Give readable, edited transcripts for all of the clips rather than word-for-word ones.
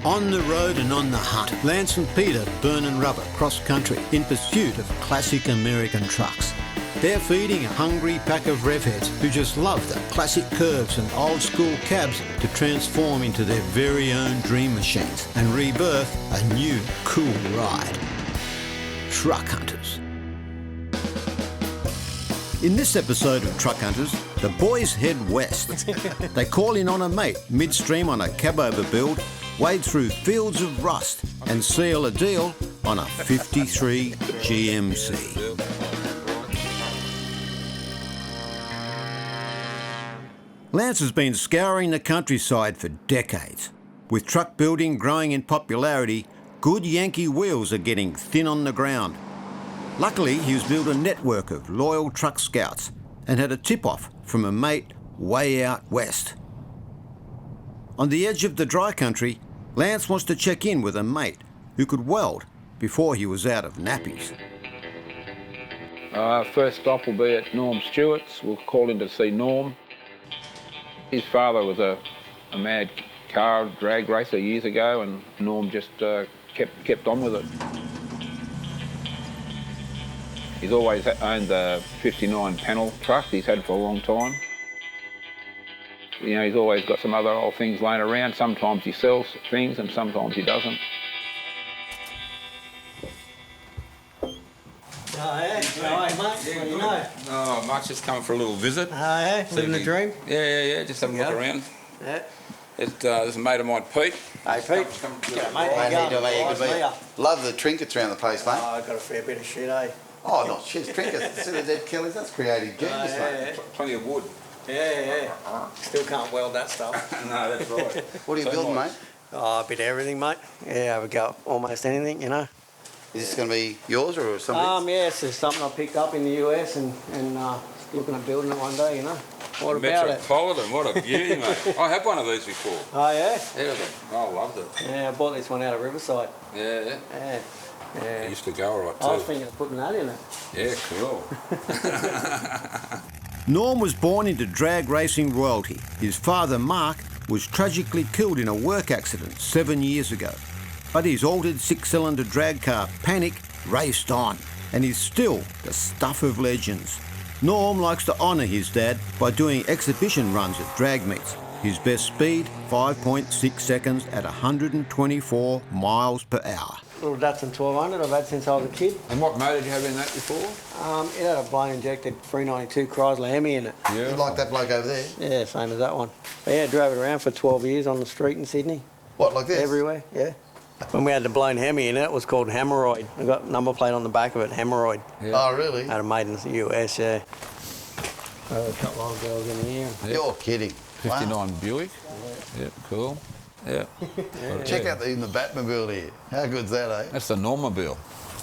On the road and on the hunt, Lance and Peter burning rubber cross-country in pursuit of classic American trucks. They're feeding a hungry pack of revheads who just love the classic curves and old-school cabs to transform into their very own dream machines and rebirth a new, cool ride. Truck Hunters. In this episode of Truck Hunters, the boys head west. They call in on a mate midstream on a Cabover build, wade through fields of rust and seal a deal on a 53 GMC. Lance has been scouring the countryside for decades. With truck building growing in popularity, good Yankee wheels are getting thin on the ground. Luckily, he's built a network of loyal truck scouts and had a tip-off from a mate way out west. On the edge of the dry country, Lance wants to check in with a mate who could weld before he was out of nappies. First stop will be at Norm Stewart's. We'll call in to see Norm. His father was a mad car drag racer years ago, and Norm just kept on with it. He's always owned the 59 panel truck he's had for a long time. You know, he's always got some other old things laying around. Sometimes he sells things and sometimes he doesn't. Oh, yeah? How are you, mate? What do you know? Oh, much, just coming for a little visit. Oh, yeah? Living the dream? Yeah, just having a look around. Yeah. There's a mate of mine, Pete. Hey, Pete. Yeah, mate. How you going? Love the trinkets around the place, mate. Oh, I've got a fair bit of shit, eh? Oh, not shit, trinkets. See the dead killies? That's creative genius, mate. Plenty of wood. Yeah. Still can't weld that stuff. No, that's right. What are you building, mate? Oh, a bit of everything, mate. Yeah, have a go at almost anything, you know. Is this going to be yours or something? Yeah, it's just something I picked up in the US and looking at building it one day, you know. What about it? Metropolitan, what a beauty, mate. I had one of these before. Oh, yeah? Yeah, I loved it. Yeah, I bought this one out of Riverside. Yeah. Yeah. It used to go all right too. I was thinking of putting that in it. Yeah, cool. Norm was born into drag racing royalty. His father, Mark, was tragically killed in a work accident 7 years ago. But his altered six-cylinder drag car, Panic, raced on and is still the stuff of legends. Norm likes to honour his dad by doing exhibition runs at drag meets. His best speed, 5.6 seconds at 124 miles per hour. Little Datsun 1200 I've had since I was a kid. And what motor did you have in that before? It had a blown injected 392 Chrysler Hemi in it. Yeah. You like that bloke over there? Yeah, same as that one. But yeah, drove it around for 12 years on the street in Sydney. What, like this? Everywhere, yeah. When we had the blown Hemi in it, it was called Hemorrhoid. I got number plate on the back of it, Hemorrhoid. Yeah. Oh, really? Had it made in the US, yeah. A couple of old girls in here. Yeah. You're kidding. 59 Wow. Buick. Yeah, cool. Yeah. Check out the Batmobile here. How good's that, eh? That's the Normobile.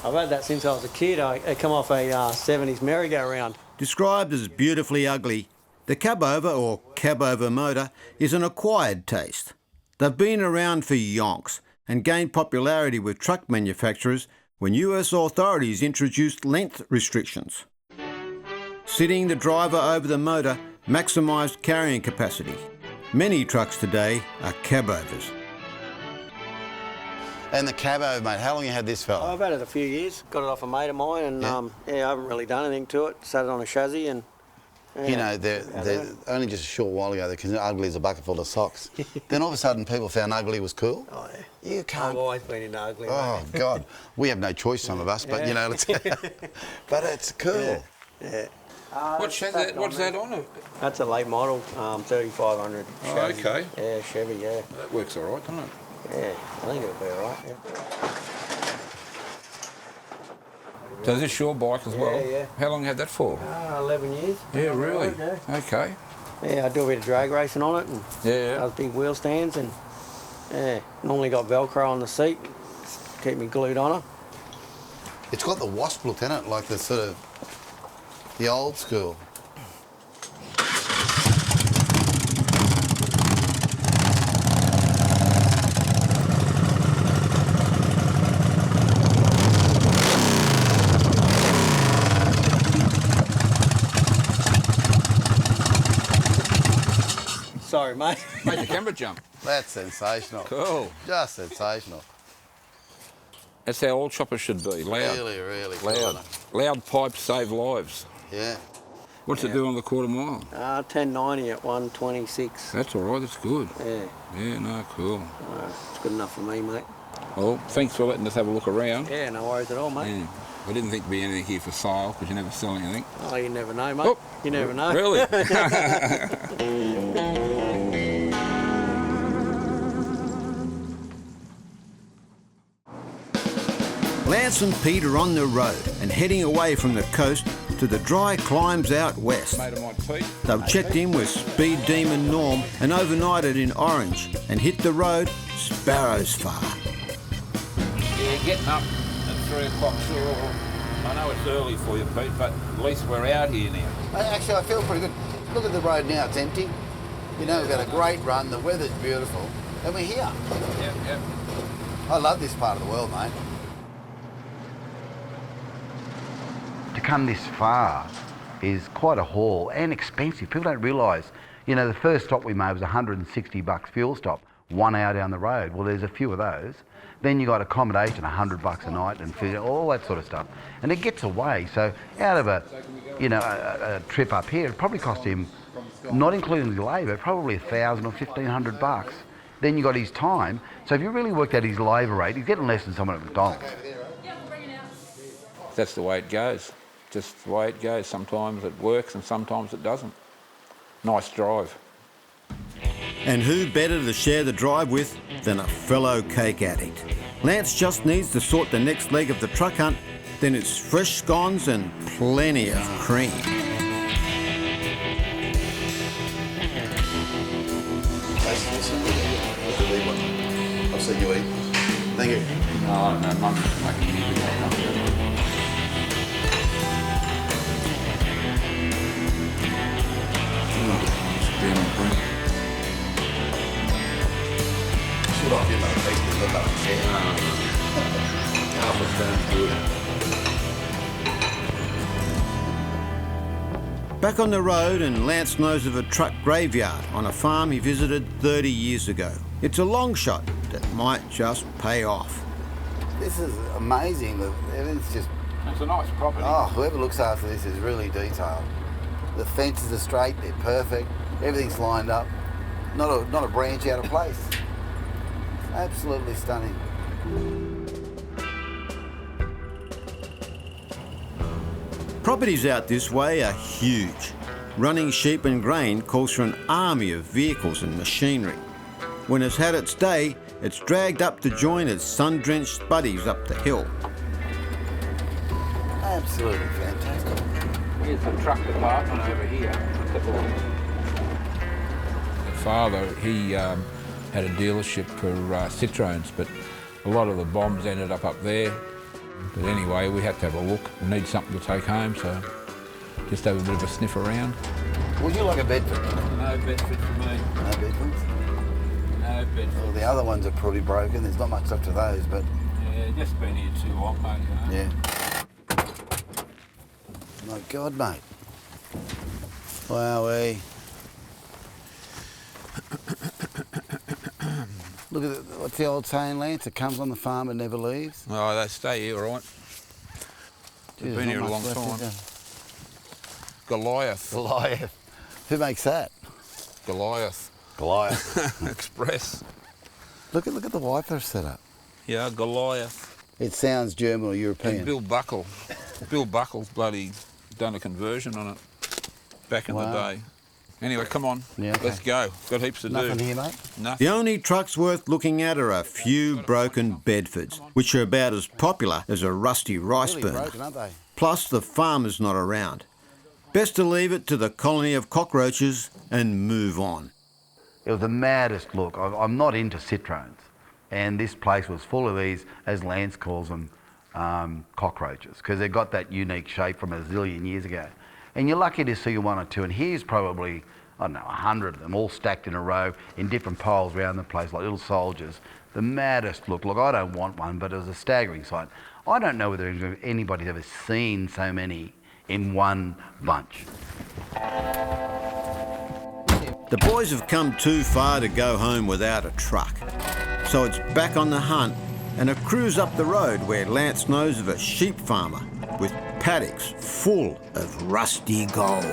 I've had that since I was a kid. I come off a 70s merry-go-round. Described as beautifully ugly, the Cabover or Cabover motor is an acquired taste. They've been around for yonks and gained popularity with truck manufacturers when US authorities introduced length restrictions. Sitting the driver over the motor maximised carrying capacity. Many trucks today are Cabovers. And the Cabover, mate, how long you had this fella? I've had it a few years. Got it off a mate of mine, and I haven't really done anything to it. Sat it on a chassis, and You know, they're only just a short while ago, they're considered ugly as a bucket full of socks. Then all of a sudden, people found ugly was cool. Oh yeah. You can't. I've always been into ugly. Oh mate. God, we have no choice, some of us, but you know, let's. But it's cool. Yeah. What's that on? That's a late model, 3500. Oh, Chevy. okay. Yeah, Chevy, yeah. That works all right, doesn't it? Yeah, I think it'll be all right, yeah. So is this your bike as well? Yeah. How long you had that for? 11 years. Yeah, really? Yeah. Okay. Yeah, I do a bit of drag racing on it, and those big wheel stands, and normally got Velcro on the seat, keep me glued on her. It's got the wasp look in it, like the sort of the old school. Sorry, mate. Made the camera jump. That's sensational. Cool. Just sensational. That's how all choppers should be. Loud. Really, really Loud. cool. Loud pipes save lives. Yeah. What's it do on the quarter mile? 1090 at 126. That's all right, that's good. Yeah, Yeah, no, cool. it's good enough for me, mate. Well, thanks for letting us have a look around. Yeah, no worries at all, mate. Yeah. I didn't think there'd be anything here for sale, because you never sell anything. Oh, you never know, mate. Oh, You never know. Really? Lance and Pete are on the road and heading away from the coast to the dry climes out west. Mate of mine, Pete. They've checked in with Speed Demon Norm and overnighted in Orange and hit the road Sparrows Far. Yeah, getting up at 3 o'clock, sure. I know it's early for you, Pete, but at least we're out here now. Actually, I feel pretty good. Look at the road now, it's empty. You know, we've had a great run, the weather's beautiful, and we're here. Yep. I love this part of the world, mate. To come this far is quite a haul and expensive. People don't realise, you know, the first stop we made was $160 fuel stop, 1 hour down the road. Well, there's a few of those. Then you got accommodation, $100 a night, and food, all that sort of stuff. And it gets away. So out of a trip up here, it probably cost him, not including the labour, probably $1,000 or $1,500. Then you got his time. So if you really worked out his labour rate, he's getting less than someone at McDonald's. That's the way it goes. Just the way it goes. Sometimes it works and sometimes it doesn't. Nice drive. And who better to share the drive with than a fellow cake addict? Lance just needs to sort the next leg of the truck hunt, then it's fresh scones and plenty of cream. I'll see you eat. Thank you. No, Mum's making music. Should I give another piece of the love? Half a stone's good. Back on the road, and Lance knows of a truck graveyard on a farm he visited 30 years ago. It's a long shot that might just pay off. This is amazing. Everything's just... It's a nice property. Oh, whoever looks after this is really detailed. The fences are straight, they're perfect, everything's lined up. Not a branch out of place. Absolutely stunning. Properties out this way are huge. Running sheep and grain calls for an army of vehicles and machinery. When it's had its day, it's dragged up to join its sun-drenched spuddies up the hill. Absolutely fantastic. Here's the truck department over here. My father, he had a dealership for Citroens, but a lot of the bombs ended up there. But anyway, we had to have a look. We need something to take home, so just have a bit of a sniff around. Would you like a Bedford? No Bedford for me. No Bedfords? No Bedford. Well, the other ones are pretty broken. There's not much left of those, but... Yeah, just been here too long, mate. You know? Yeah. My God, mate. Wowee. Look at what's the old saying, Lance? It comes on the farm and never leaves. Oh, they stay here, all right. They've been here a long time. Goliath. Goliath. Who makes that? Goliath. Goliath. Express. Look at the wiper setup. Yeah, Goliath. It sounds German or European. And Bill Buckle's bloody done a conversion on it back in the day. Anyway, come on, yeah, okay. Let's go. Got heaps to do. Nothing here, mate? Nothing. The only trucks worth looking at are a few broken Bedfords, which are about as popular as a rusty rice burner. Broken, aren't they? Plus, the farmer's not around. Best to leave it to the colony of cockroaches and move on. It was the maddest look. I'm not into Citroens, and this place was full of these, as Lance calls them, cockroaches, because they've got that unique shape from a zillion years ago. And you're lucky to see one or two, and here's probably, I don't know, 100 of them, all stacked in a row in different piles around the place, like little soldiers. The maddest look. Look, I don't want one, but it was a staggering sight. I don't know whether anybody's ever seen so many in one bunch. The boys have come too far to go home without a truck. So it's back on the hunt and a cruise up the road where Lance knows of a sheep farmer with paddocks full of rusty gold.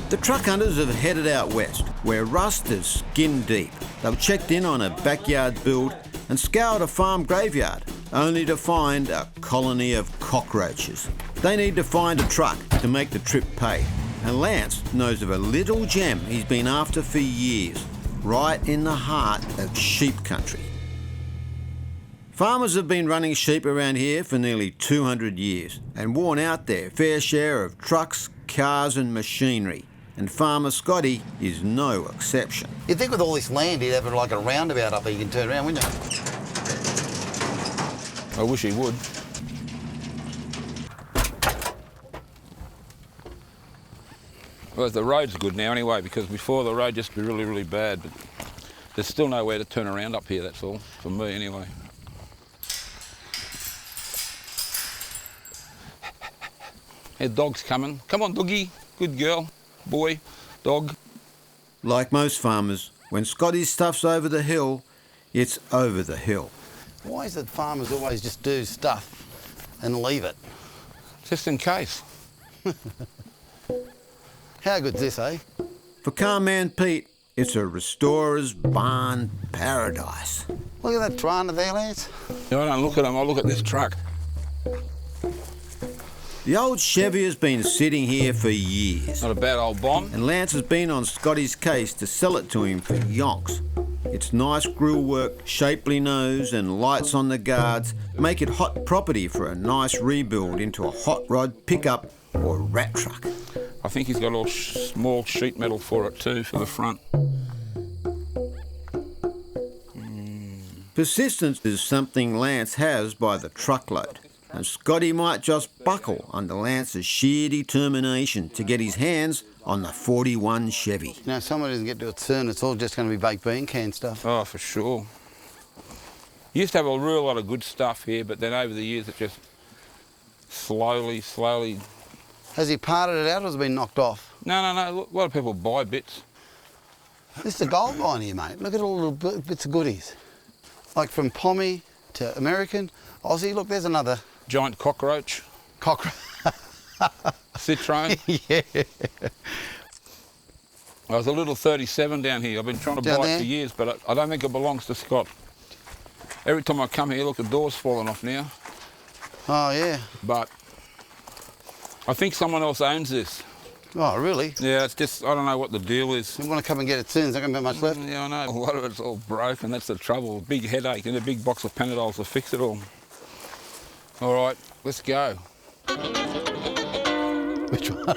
The truck hunters have headed out west, where rust is skin deep. They've checked in on a backyard build and scoured a farm graveyard, only to find a colony of cockroaches. They need to find a truck to make the trip pay, and Lance knows of a little gem he's been after for years, right in the heart of sheep country. Farmers have been running sheep around here for nearly 200 years and worn out their fair share of trucks, cars and machinery. And Farmer Scotty is no exception. You'd think with all this land he'd have like a roundabout up there you can turn around, wouldn't you? I wish he would. Well, the road's good now anyway, because before the road used to be really, really bad, but there's still nowhere to turn around up here, that's all, for me anyway. Hey, dog's coming. Come on, doggy. Good girl. Boy, dog. Like most farmers, when Scotty stuff's over the hill, it's over the hill. Why is it farmers always just do stuff and leave it? Just in case. How good's this, eh? For Carman Pete, it's a restorer's barn paradise. Look at that Toronto there, Lance. No, I don't look at him, I look at this truck. The old Chevy has been sitting here for years. Not a bad old bomb. And Lance has been on Scotty's case to sell it to him for yonks. Its nice grill work, shapely nose and lights on the guards make it hot property for a nice rebuild into a hot rod pickup or rat truck. I think he's got a little small sheet metal for it too, for the front. Persistence is something Lance has by the truckload. And Scotty might just buckle under Lance's sheer determination to get his hands on the 41 Chevy. You know, if someone doesn't get to it soon, it's all just going to be baked bean can stuff. Oh, for sure. You used to have a real lot of good stuff here, but then over the years it just slowly... Has he parted it out or has it been knocked off? No. A lot of people buy bits. This is a gold mine here, mate. Look at all the little bits of goodies. Like from Pommy to American, Aussie. Look, there's another... Giant cockroach. Citroen. Yeah. I was a little 37 down here. I've been trying to buy it for years, but I don't think it belongs to Scott. Every time I come here, look, the door's falling off now. Oh, yeah. But I think someone else owns this. Oh, really? Yeah, it's just, I don't know what the deal is. You want to come and get it soon? There's not going to be much left? Yeah, I know. A lot of it's all broken. That's the trouble. Big headache and a big box of Panadols to fix it all. All right, let's go. Which one?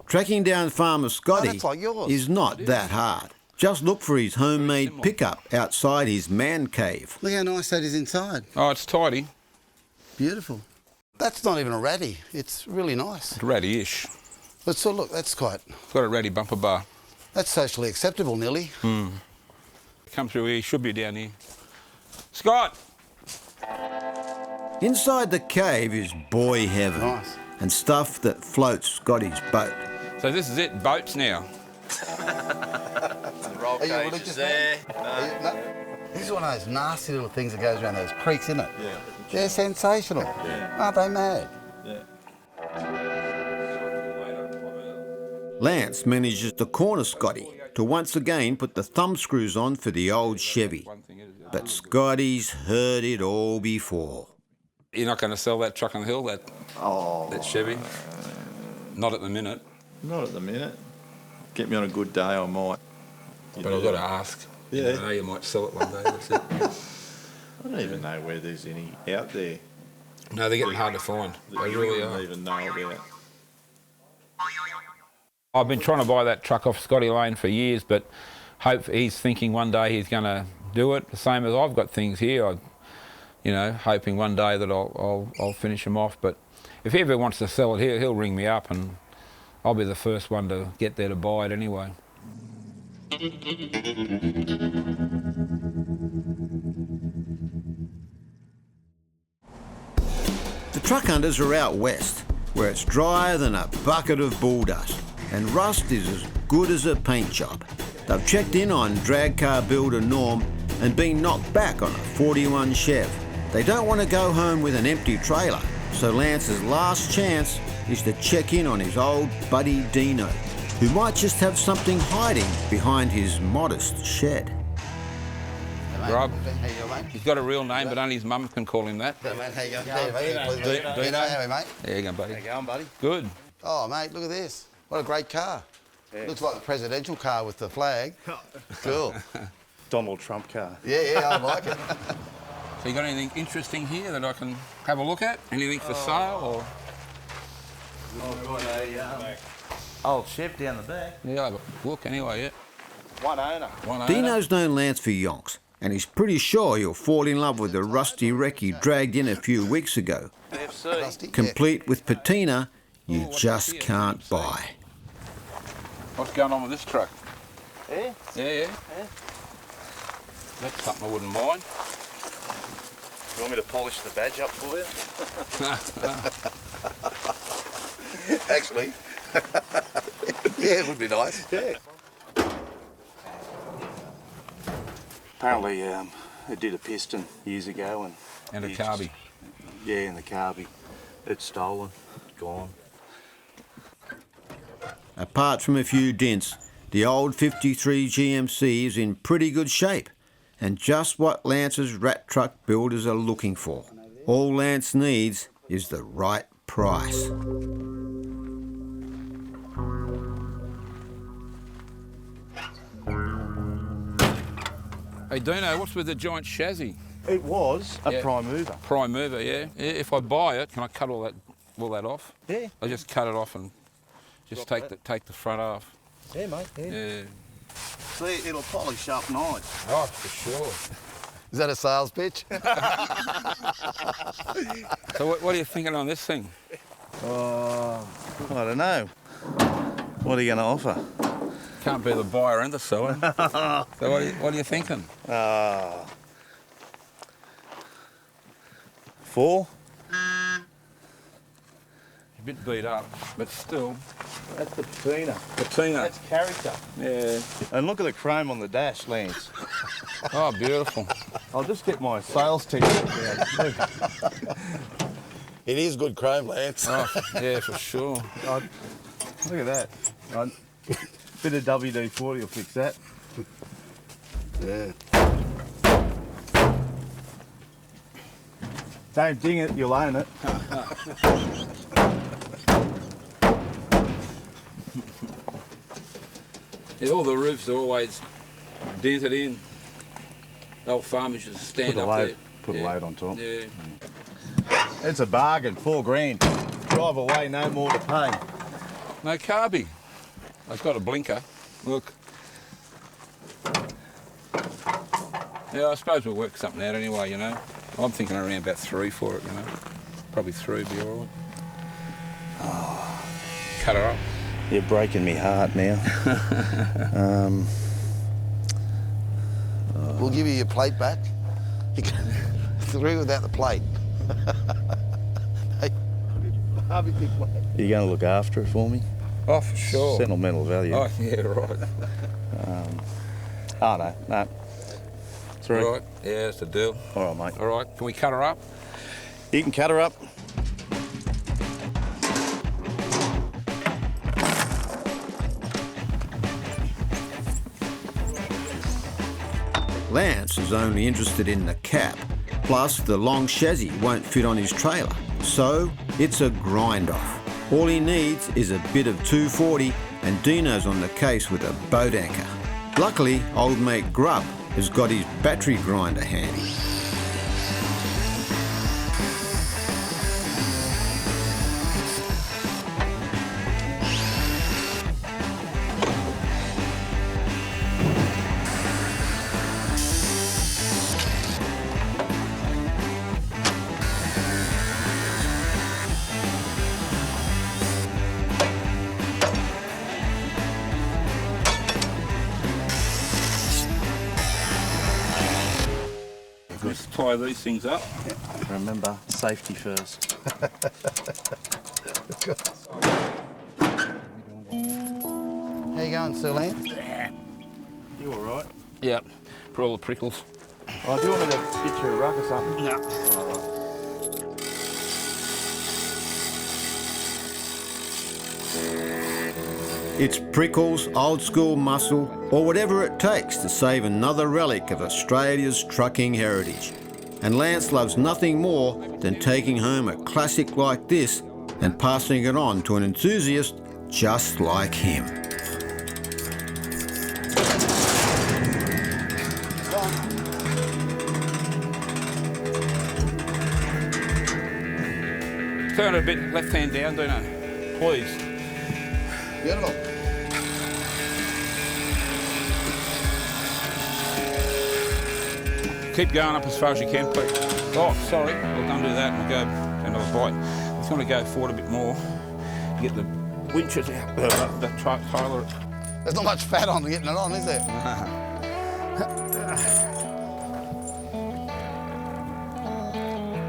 Tracking down Farmer Scotty that's like yours. is not that hard. Just look for his homemade pickup outside his man cave. Look how nice that is inside. Oh, it's tidy. Beautiful. That's not even a ratty. It's really nice. It's ratty-ish. But so look, that's quite... It's got a ratty bumper bar. That's socially acceptable, nearly. Come through here, he should be down here. Scott! Inside the cave is boy heaven. Nice. And stuff that floats Scotty's boat. So this is it, boats now. Roll cages there. No. This is one of those nasty little things that goes around those creeks, isn't it? Yeah. They're sensational. Yeah. Aren't they mad? Yeah. Lance manages to corner Scotty to once again put the thumb screws on for the old Chevy. But Scotty's heard it all before. You're not going to sell that truck on the hill, that Chevy? Not at the minute. Not at the minute. Get me on a good day, I might. But I've got to ask. Yeah. I know you might sell it one day, that's it. I don't even know where there's any out there. No, they're getting hard to find. That They you really wouldn't are. even know about. I've been trying to buy that truck off Scotty Lane for years, but he's thinking one day he's going to do it. The same as I've got things here, hoping one day that I'll finish them off. But if he ever wants to sell it, he'll ring me up and I'll be the first one to get there to buy it anyway. The truck hunters are out west, where it's drier than a bucket of bull dust, and rust is as good as a paint job. They've checked in on drag car builder Norm and been knocked back on a 41 Chev. They don't want to go home with an empty trailer, so Lance's last chance is to check in on his old buddy Dino, who might just have something hiding behind his modest shed. Rob, he's got a real name, but only his mum can call him that. Hey, mate, how you going? Dino, how are you, mate? There you go, buddy. How you going, buddy? Good. Oh, mate, look at this. What a great car. Yeah. Looks like the presidential car with the flag. Cool. Donald Trump car. Yeah, I like it. So you got anything interesting here that I can have a look at? Anything for sale or? I've got a old Chev down the back. Yeah, have a look anyway, yeah. One owner. Dino's known Lance for yonks, and he's pretty sure he'll fall in love with the rusty wreck he dragged in a few weeks ago. FC. Complete with patina you just can't buy. What's going on with this truck? Yeah? Yeah. That's something I wouldn't mind. You want me to polish the badge up for you? Actually. Yeah, it would be nice. Yeah. Apparently, it did a piston years ago And a carby. Yeah, and the carby. It's stolen, gone. Apart from a few dents, the old 53 GMC is in pretty good shape, and just what Lance's rat truck builders are looking for. All Lance needs is the right price. Hey Dino, what's with the giant chassis? It was a prime mover. Prime mover, yeah. If I buy it, can I cut all that off? Yeah. I just cut it off and just take the front off. Yeah, mate. Yeah. See, it'll polish up nice. Oh, for sure. Is that a sales pitch? So what are you thinking on this thing? I don't know. What are you going to offer? Can't be the buyer and the seller. So what are you thinking? 4? A bit beat up, but still. That's the patina. Patina. That's character. Yeah. And look at the chrome on the dash, Lance. Oh, beautiful. I'll just get my sales t-shirt. It is good chrome, Lance. Oh, yeah, for sure. Look at that. Bit of WD-40 will fix that. Yeah. Don't ding it, you'll own it. Yeah, all the roofs are always dented in. Old farmers just stand up there. Put a load on top. Yeah. It's a bargain, $4,000. Drive away, no more to pay. No carby. I've got a blinker. Look. Yeah, I suppose we'll work something out anyway, you know. I'm thinking around about 3 for it, you know. Probably 3 would be all right. Oh. Cut her up. You're breaking me heart now. We'll give you your plate back. You can through without the plate. Hey, Harvey, big plate. You're going to look after it for me? Oh, for sure. Sentimental value. Oh, yeah, right. No. 3. All right, yeah, that's the deal. All right, mate. All right, can we cut her up? You can cut her up. Lance is only interested in the cap, plus the long chassis won't fit on his trailer, so it's a grind-off. All he needs is a bit of 240 and Dino's on the case with a boat anchor. Luckily, old mate Grub has got his battery grinder handy. Let's tie these things up. Remember, safety first. How you going, Sir Lance? You all right? Yep, for all the prickles. Oh, do you want me to get you a rug or something? No. It's prickles, old school muscle, or whatever it takes to save another relic of Australia's trucking heritage. And Lance loves nothing more than taking home a classic like this and passing it on to an enthusiast just like him. Turn it a bit left hand down, Dino. Please. Beautiful. Keep going up as far as you can, please. Oh, sorry. Well, don't do that. We'll go another bite. It's going to go forward a bit more. Get the winches out. The trailer. There's not much fat on getting it on, is there?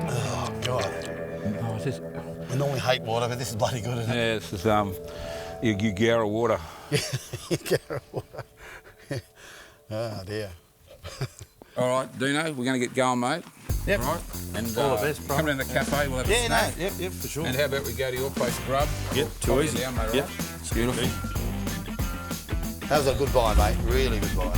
Oh, God. Oh, is this? I normally hate water, but this is bloody good, isn't it? Yeah, this is your Gugara water. Gugara water. Oh, dear. All right, Dino, we're going to get going, mate. Yep. All right. And All the best, bro. Coming in the cafe, we'll have a Yeah, snack. no, yep, for sure. And how about we go to your place, Grub? Yep, too Pop you easy. down, mate, Yep. right? It's beautiful. That was a good buy, mate. Really good buy. No,